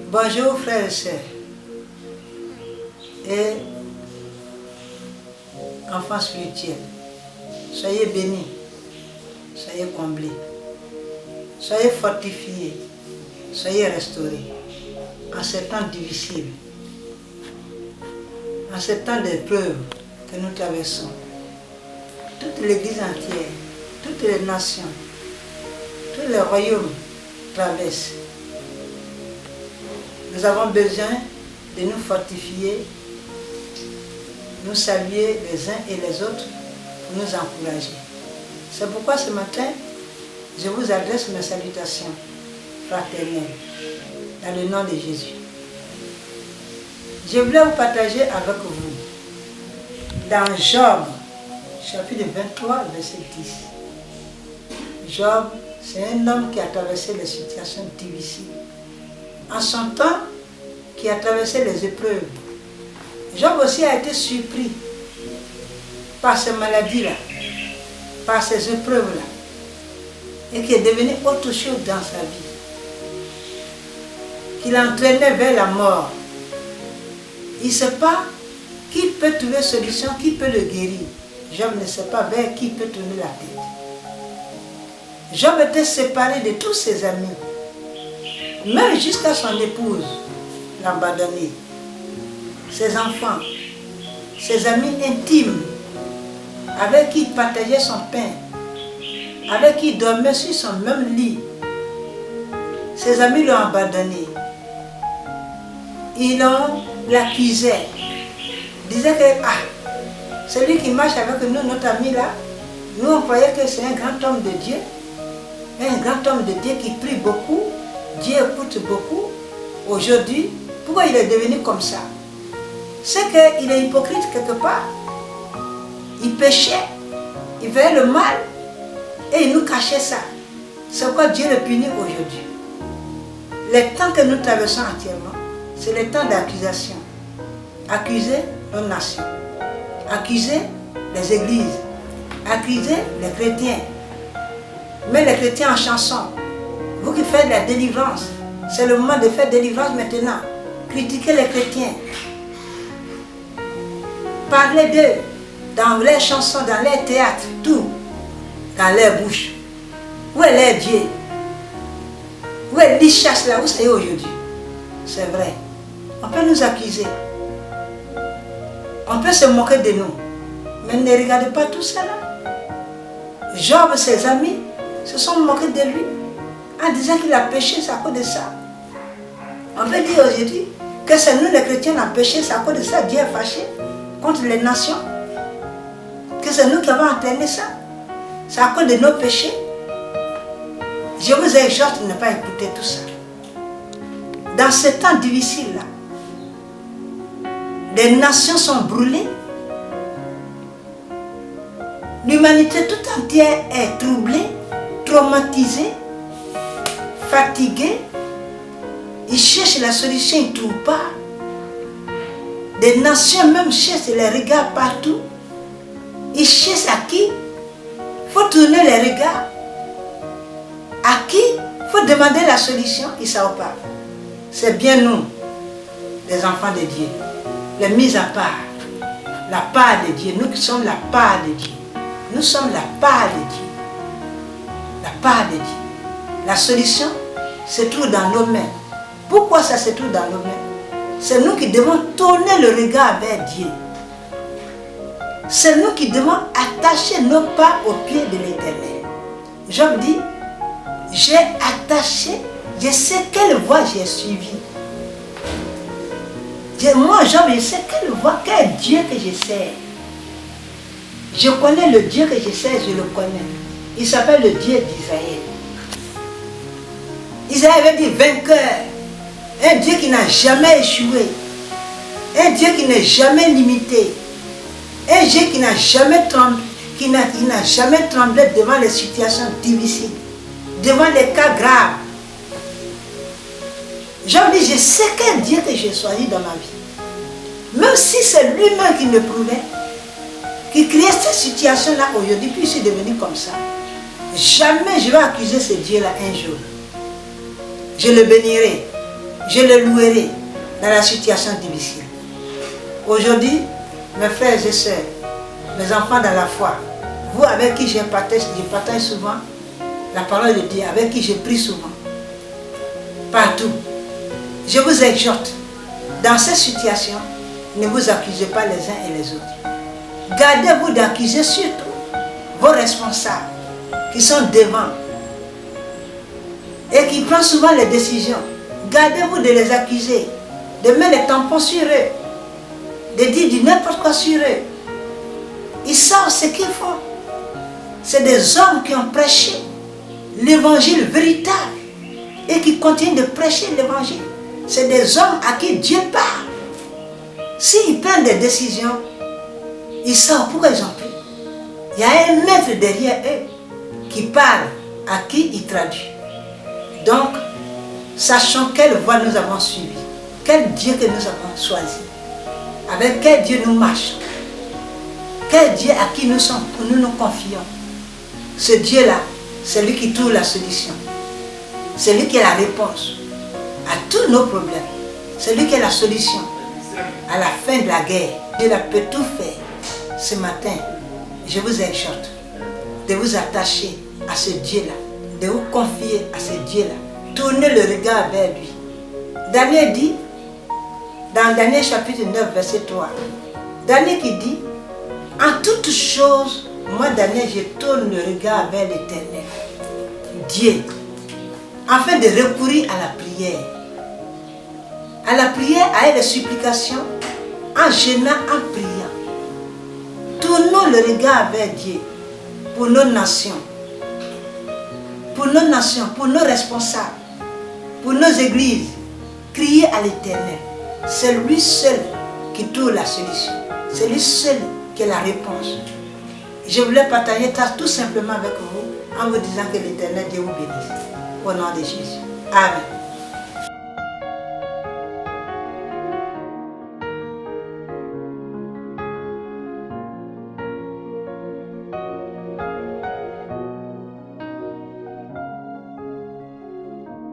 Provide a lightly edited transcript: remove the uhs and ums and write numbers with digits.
Bonjour frères et sœurs et enfants spirituels. Soyez bénis, soyez comblés, soyez fortifiés, soyez restaurés en ces temps difficiles, en ces temps d'épreuves que nous traversons. Toute l'Église entière, toutes les nations, tous les royaumes traversent. Nous avons besoin de nous fortifier, nous saluer les uns et les autres pour nous encourager. C'est pourquoi ce matin, je vous adresse mes salutations fraternelles dans le nom de Jésus. Je voulais vous partager avec vous dans Job, chapitre 23, verset 10. Job, c'est un homme qui a traversé les situations difficiles. En son temps, qui a traversé les épreuves. Job aussi a été surpris par ces maladies-là, par ces épreuves-là, et qui est devenu autre chose dans sa vie, qui l'entraînait vers la mort. Il ne sait pas qui peut trouver solution, qui peut le guérir. Job ne sait pas vers qui peut tourner la tête. Job était séparé de tous ses amis, même jusqu'à son épouse l'abandonner, ses enfants, ses amis intimes, avec qui il partageait son pain, avec qui il dormait sur son même lit. Ses amis l'ont abandonné. Ils l'accusaient. Ils disaient que celui qui marche avec nous, notre ami là, nous on croyait que c'est un grand homme de Dieu, un grand homme de Dieu qui prie beaucoup, Dieu écoute beaucoup. Aujourd'hui, pourquoi il est devenu comme ça? C'est qu'il est hypocrite quelque part. Il péchait, il faisait le mal et il nous cachait ça. C'est pourquoi Dieu le punit aujourd'hui. Les temps que nous traversons entièrement, c'est les temps d'accusation. Accuser nos nations, accuser les églises, accuser les chrétiens. Mais les chrétiens en chanson, vous qui faites la délivrance, c'est le moment de faire délivrance maintenant. Critiquez les chrétiens. Parlez d'eux dans leurs chansons, dans leurs théâtres, tout. Dans leur bouche. Où est leur Dieu? Où est l'Ichasse là? Où c'est aujourd'hui? C'est vrai. On peut nous accuser. On peut se moquer de nous. Mais ne regardez pas tout ça là. Job, ses amis, se sont moqués de lui en disant qu'il a péché, c'est à cause de ça. On peut dire aujourd'hui que c'est nous les chrétiens qui avons péché, c'est à cause de ça, Dieu est fâché contre les nations. Que c'est nous qui avons entraîné ça. C'est à cause de nos péchés. Je vous exhorte de ne pas écouter tout ça. Dans ce temps difficile-là, les nations sont brûlées. L'humanité tout entière est troublée, traumatisée, fatiguée. Ils cherchent la solution, ils ne trouvent pas. Des nations même cherchent les regards partout. Ils cherchent à qui? Il faut tourner les regards. À qui? Il faut demander la solution, ils ne savent pas. C'est bien nous, les enfants de Dieu, les mis à part. La part de Dieu, nous qui sommes la part de Dieu. Nous sommes la part de Dieu. La part de Dieu. La solution se trouve dans nos mains. Pourquoi ça se trouve dans nos mains? C'est nous qui devons tourner le regard vers Dieu. C'est nous qui devons attacher nos pas aux pieds de l'Éternel. Job dit, j'ai attaché, je sais quelle voie j'ai suivi. Moi, Job, je sais quelle voie, quel Dieu que je sers. Je connais le Dieu que je sers, je le connais. Il s'appelle le Dieu d'Israël. Israël veut dire vainqueur. Un Dieu qui n'a jamais échoué. Un Dieu qui n'est jamais limité. Un Dieu qui n'a jamais tremblé, qui n'a jamais tremblé devant les situations difficiles, devant les cas graves. Job dit, je sais quel Dieu que j'ai choisi dans ma vie. Même si c'est lui-même qui me prouvait, qui créait cette situation-là aujourd'hui, puis je suis devenu comme ça. Jamais je vais accuser ce Dieu-là un jour. Je le bénirai. Je le louerai dans la situation difficile. Aujourd'hui, mes frères et sœurs, mes enfants dans la foi, vous avec qui je partage souvent la parole de Dieu, avec qui je prie souvent, partout, je vous exhorte, dans cette situation, ne vous accusez pas les uns et les autres. Gardez-vous d'accuser surtout vos responsables qui sont devant et qui prennent souvent les décisions. Gardez-vous de les accuser, de mettre les tampons sur eux, de dire du n'importe quoi sur eux. Ils savent ce qu'ils font. C'est des hommes qui ont prêché l'évangile véritable et qui continuent de prêcher l'évangile. C'est des hommes à qui Dieu parle. S'ils prennent des décisions, ils savent pourquoi ils ont pris. Il y a un maître derrière eux qui parle, à qui il traduit. Donc, sachons quelle voie nous avons suivie, quel Dieu que nous avons choisi, avec quel Dieu nous marchons, quel Dieu à qui nous nous confions. Ce Dieu-là, c'est lui qui trouve la solution. C'est lui qui a la réponse à tous nos problèmes. C'est lui qui a la solution à la fin de la guerre. Dieu peut tout faire. Ce matin, je vous exhorte de vous attacher à ce Dieu-là, de vous confier à ce Dieu-là. Tournez le regard vers lui. Daniel dit, dans Daniel chapitre 9, verset 3, Daniel qui dit, en toutes choses, moi Daniel, je tourne le regard vers l'Éternel, Dieu, afin de recourir à la prière, à les supplications, en jeûnant, en priant. Tournons le regard vers Dieu pour nos nations, pour nos responsables, pour nos églises. Criez à l'Éternel. C'est lui seul qui trouve la solution. C'est lui seul qui a la réponse. Je voulais partager ça tout simplement avec vous en vous disant que l'Éternel Dieu vous bénisse. Au nom de Jésus. Amen.